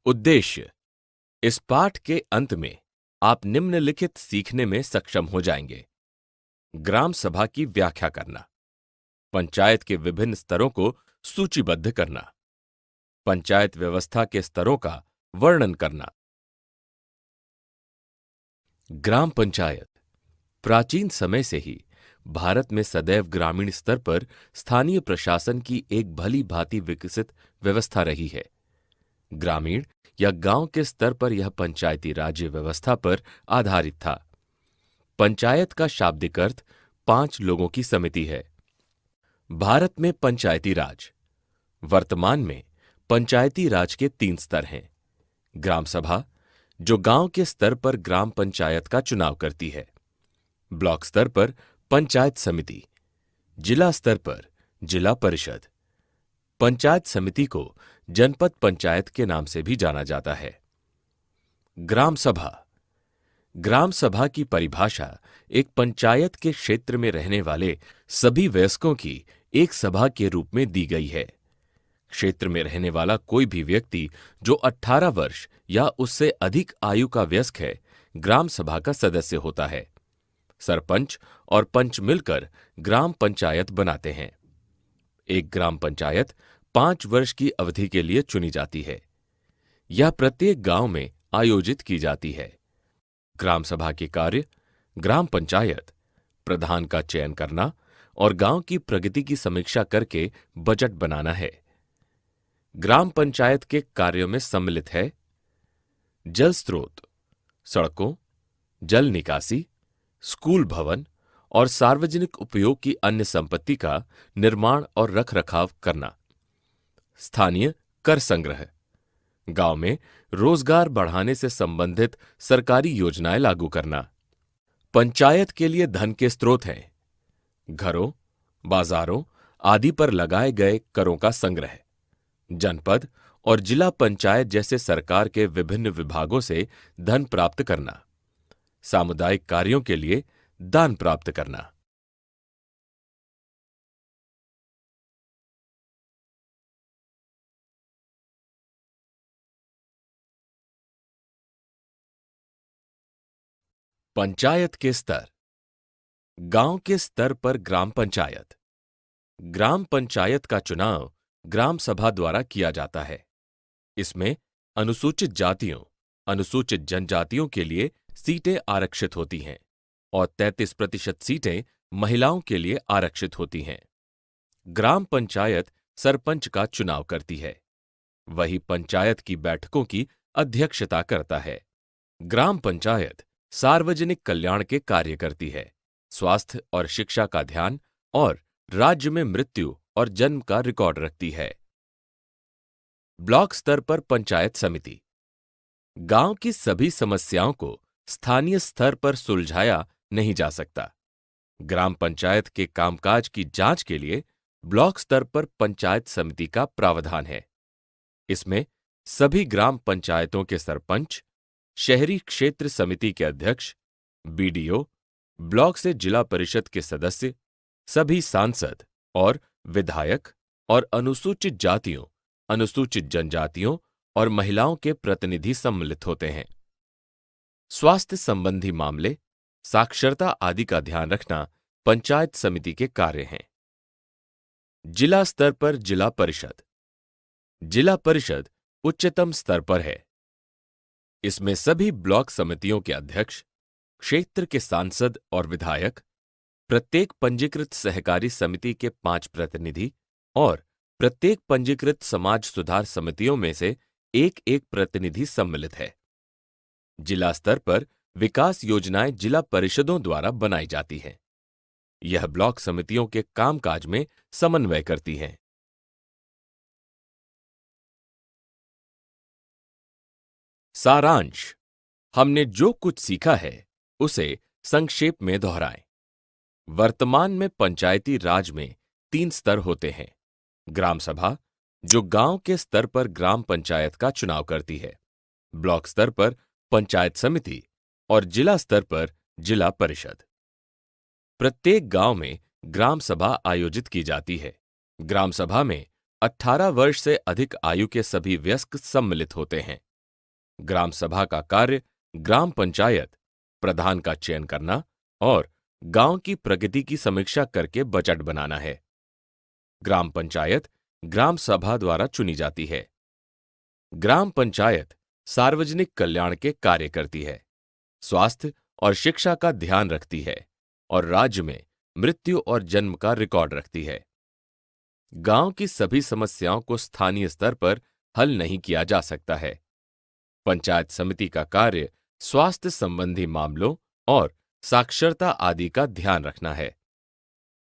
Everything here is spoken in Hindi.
उद्देश्य। इस पाठ के अंत में आप निम्नलिखित सीखने में सक्षम हो जाएंगे। ग्राम सभा की व्याख्या करना, पंचायत के विभिन्न स्तरों को सूचीबद्ध करना, पंचायत व्यवस्था के स्तरों का वर्णन करना। ग्राम पंचायत प्राचीन समय से ही भारत में सदैव ग्रामीण स्तर पर स्थानीय प्रशासन की एक भली भांति विकसित व्यवस्था रही है। ग्रामीण या गांव के स्तर पर यह पंचायती राज्य व्यवस्था पर आधारित था। पंचायत का शाब्दिक अर्थ 5 लोगों की समिति है। भारत में पंचायती राज। वर्तमान में पंचायती राज के 3 स्तर हैं। ग्राम सभा, जो गांव के स्तर पर ग्राम पंचायत का चुनाव करती है। ब्लॉक स्तर पर पंचायत समिति, जिला स्तर पर जिला परिषद। पंचायत समिति को जनपद पंचायत के नाम से भी जाना जाता है। ग्राम सभा। ग्राम सभा की परिभाषा एक पंचायत के क्षेत्र में रहने वाले सभी वयस्कों की एक सभा के रूप में दी गई है। क्षेत्र में रहने वाला कोई भी व्यक्ति जो 18 वर्ष या उससे अधिक आयु का वयस्क है, ग्राम सभा का सदस्य होता है। सरपंच और पंच मिलकर ग्राम पंचायत बनाते हैं। एक ग्राम पंचायत 5 वर्ष की अवधि के लिए चुनी जाती है। यह प्रत्येक गांव में आयोजित की जाती है। ग्राम सभा के कार्य ग्राम पंचायत, प्रधान का चयन करना और गांव की प्रगति की समीक्षा करके बजट बनाना है। ग्राम पंचायत के कार्यों में सम्मिलित है जल स्रोत, सड़कों, जल निकासी, स्कूल भवन और सार्वजनिक उपयोग की अन्य संपत्ति का निर्माण और रखरखाव करना। स्थानीय कर संग्रह, गांव में रोजगार बढ़ाने से संबंधित सरकारी योजनाएं लागू करना। पंचायत के लिए धन के स्रोत हैं घरों, बाजारों आदि पर लगाए गए करों का संग्रह, जनपद और जिला पंचायत जैसे सरकार के विभिन्न विभागों से धन प्राप्त करना, सामुदायिक कार्यों के लिए दान प्राप्त करना। पंचायत के स्तर। गांव के स्तर पर ग्राम पंचायत। ग्राम पंचायत का चुनाव ग्राम सभा द्वारा किया जाता है। इसमें अनुसूचित जातियों, अनुसूचित जनजातियों के लिए सीटें आरक्षित होती हैं और 33% सीटें महिलाओं के लिए आरक्षित होती हैं। ग्राम पंचायत सरपंच का चुनाव करती है। वही पंचायत की बैठकों की अध्यक्षता करता है। ग्राम पंचायत सार्वजनिक कल्याण के कार्य करती है, स्वास्थ्य और शिक्षा का ध्यान और राज्य में मृत्यु और जन्म का रिकॉर्ड रखती है। ब्लॉक स्तर पर पंचायत समिति। गांव की सभी समस्याओं को स्थानीय स्तर पर सुलझाया नहीं जा सकता। ग्राम पंचायत के कामकाज की जांच के लिए ब्लॉक स्तर पर पंचायत समिति का प्रावधान है। इसमें सभी ग्राम पंचायतों के सरपंच, शहरी क्षेत्र समिति के अध्यक्ष, बीडीओ, ब्लॉक से जिला परिषद के सदस्य, सभी सांसद और विधायक और अनुसूचित जातियों, अनुसूचित जनजातियों और महिलाओं के प्रतिनिधि सम्मिलित होते हैं। स्वास्थ्य संबंधी मामले, साक्षरता आदि का ध्यान रखना पंचायत समिति के कार्य हैं। जिला स्तर पर जिला परिषद। जिला परिषद उच्चतम स्तर पर है। इसमें सभी ब्लॉक समितियों के अध्यक्ष, क्षेत्र के सांसद और विधायक, प्रत्येक पंजीकृत सहकारी समिति के 5 प्रतिनिधि और प्रत्येक पंजीकृत समाज सुधार समितियों में से एक प्रतिनिधि सम्मिलित है। जिला स्तर पर विकास योजनाएं जिला परिषदों द्वारा बनाई जाती हैं। यह ब्लॉक समितियों के कामकाज में समन्वय करती हैं। सारांश। हमने जो कुछ सीखा है उसे संक्षेप में दोहराएं। वर्तमान में पंचायती राज में 3 स्तर होते हैं। ग्राम सभा, जो गांव के स्तर पर ग्राम पंचायत का चुनाव करती है, ब्लॉक स्तर पर पंचायत समिति और जिला स्तर पर जिला परिषद। प्रत्येक गांव में ग्राम सभा आयोजित की जाती है। ग्राम सभा में 18 वर्ष से अधिक आयु के सभी वयस्क सम्मिलित होते हैं। ग्राम सभा का कार्य ग्राम पंचायत, प्रधान का चयन करना और गांव की प्रगति की समीक्षा करके बजट बनाना है। ग्राम पंचायत ग्राम सभा द्वारा चुनी जाती है। ग्राम पंचायत सार्वजनिक कल्याण के कार्य करती है, स्वास्थ्य और शिक्षा का ध्यान रखती है और राज्य में मृत्यु और जन्म का रिकॉर्ड रखती है। गांव की सभी समस्याओं को स्थानीय स्तर पर हल नहीं किया जा सकता है। पंचायत समिति का कार्य स्वास्थ्य संबंधी मामलों और साक्षरता आदि का ध्यान रखना है।